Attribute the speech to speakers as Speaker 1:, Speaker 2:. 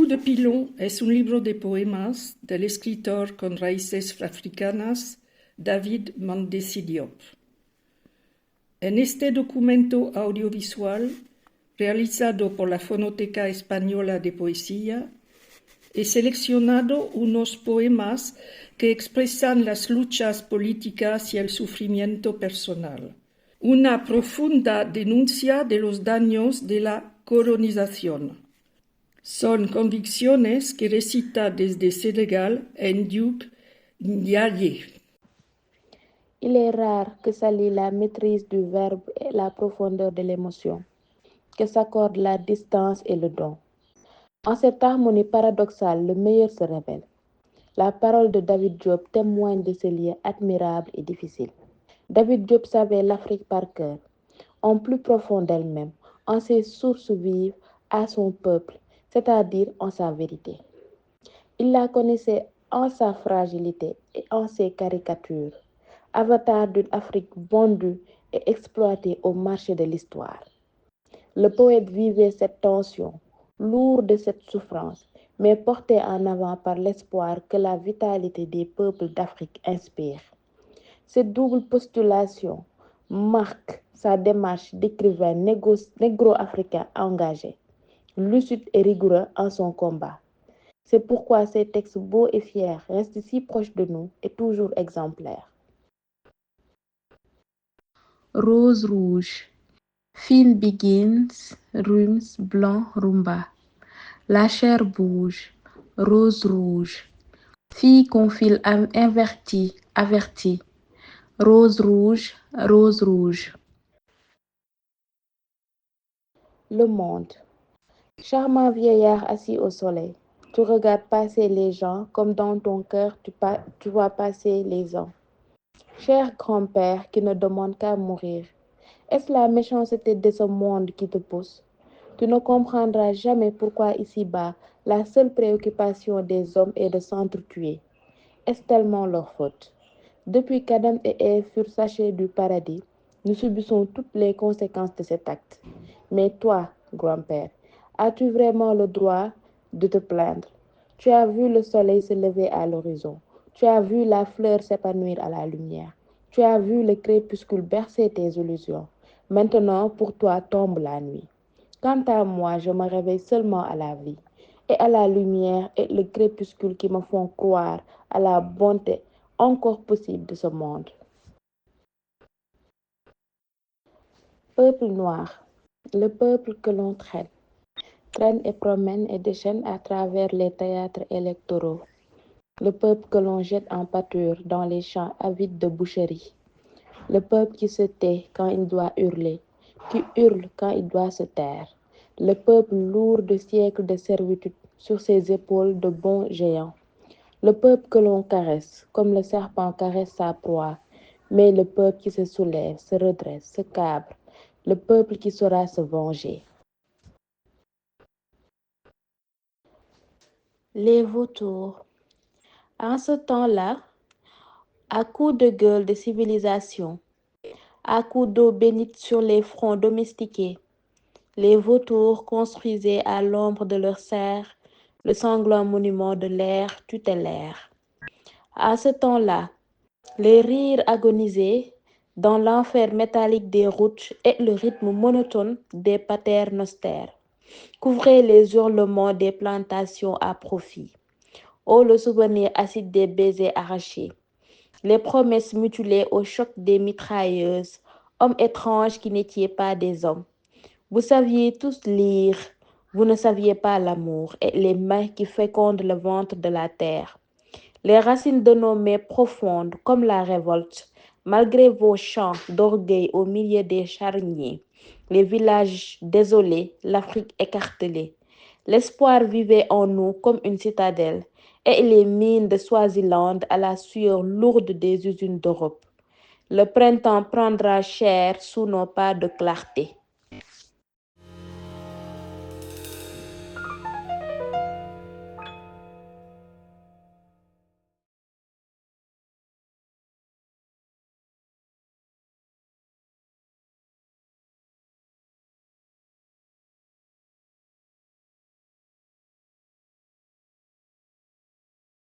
Speaker 1: Cu de Pilón es un libro de poemas del escritor con raíces africanas David Mandesi Diop. En este documento audiovisual, realizado por la Fonoteca Española de Poesía, he seleccionado unos poemas que expresan las luchas políticas y el sufrimiento personal. Una profunda denuncia de los daños de la colonización. Son convicciones que recita desde Sénégal Ndiouk Ndiaye.
Speaker 2: Il est rare que s'allient la maîtrise du verbe et la profondeur de l'émotion, que s'accordent la distance et le don. En cette harmonie paradoxale, le meilleur se révèle. La parole de David Diop témoigne de ce lien admirable et difficile. David Diop savait l'Afrique par cœur, en plus profond d'elle-même, en ses sources vives, à son peuple, c'est-à-dire en sa vérité. Il la connaissait en sa fragilité et en ses caricatures, avatar d'une Afrique vendue et exploitée au marché de l'histoire. Le poète vivait cette tension, lourd de cette souffrance, mais porté en avant par l'espoir que la vitalité des peuples d'Afrique inspire. Cette double postulation marque sa démarche d'écrivain négro-africain engagé, lucide et rigoureux en son combat. C'est pourquoi ces textes beaux et fiers restent si proches de nous et toujours exemplaires.
Speaker 3: Rose rouge. Fine begins, rhumes blanc rumba. La chair bouge, rose rouge. Fille qu'on file inverti, averti. Rose rouge, rose rouge.
Speaker 2: Le monde. Charmant vieillard assis au soleil, tu regardes passer les gens comme dans ton cœur tu vois passer les ans. Cher grand-père qui ne demande qu'à mourir, est-ce la méchanceté de ce monde qui te pousse? Tu ne comprendras jamais pourquoi ici-bas, la seule préoccupation des hommes est de s'entretuer. Est-ce tellement leur faute? Depuis qu'Adam et Ève furent sachés du paradis, nous subissons toutes les conséquences de cet acte. Mais toi, grand-père, as-tu vraiment le droit de te plaindre? Tu as vu le soleil se lever à l'horizon. Tu as vu la fleur s'épanouir à la lumière. Tu as vu le crépuscule bercer tes illusions. Maintenant, pour toi, tombe la nuit. Quant à moi, je me réveille seulement à la vie et à la lumière et le crépuscule qui me font croire à la bonté encore possible de ce monde. Peuple noir, le peuple que l'on traîne et promène et déchaîne à travers les théâtres électoraux. Le peuple que l'on jette en pâture dans les champs avides de boucherie. Le peuple qui se tait quand il doit hurler, qui hurle quand il doit se taire. Le peuple lourd de siècles de servitude sur ses épaules de bons géants. Le peuple que l'on caresse, comme le serpent caresse sa proie, mais le peuple qui se soulève, se redresse, se cabre, le peuple qui saura se venger. Les vautours. En ce temps-là, à coups de gueule de civilisation, à coups d'eau bénite sur les fronts domestiqués, les vautours construisaient à l'ombre de leurs serres le sanglant monument de l'ère tutélaire. À ce temps-là, les rires agonisés dans l'enfer métallique des routes et le rythme monotone des paternosters couvraient les hurlements des plantations à profit. Oh, le souvenir acide des baisers arrachés, les promesses mutilées au choc des mitrailleuses, hommes étranges qui n'étaient pas des hommes. Vous saviez tous lire, vous ne saviez pas l'amour et les mains qui fécondent le ventre de la terre. Les racines de nos mains profondes comme la révolte, malgré vos chants d'orgueil au milieu des charniers, les villages désolés, l'Afrique écartelée. L'espoir vivait en nous comme une citadelle et les mines de Swaziland à la sueur lourde des usines d'Europe. Le printemps prendra chair sous nos pas de clarté.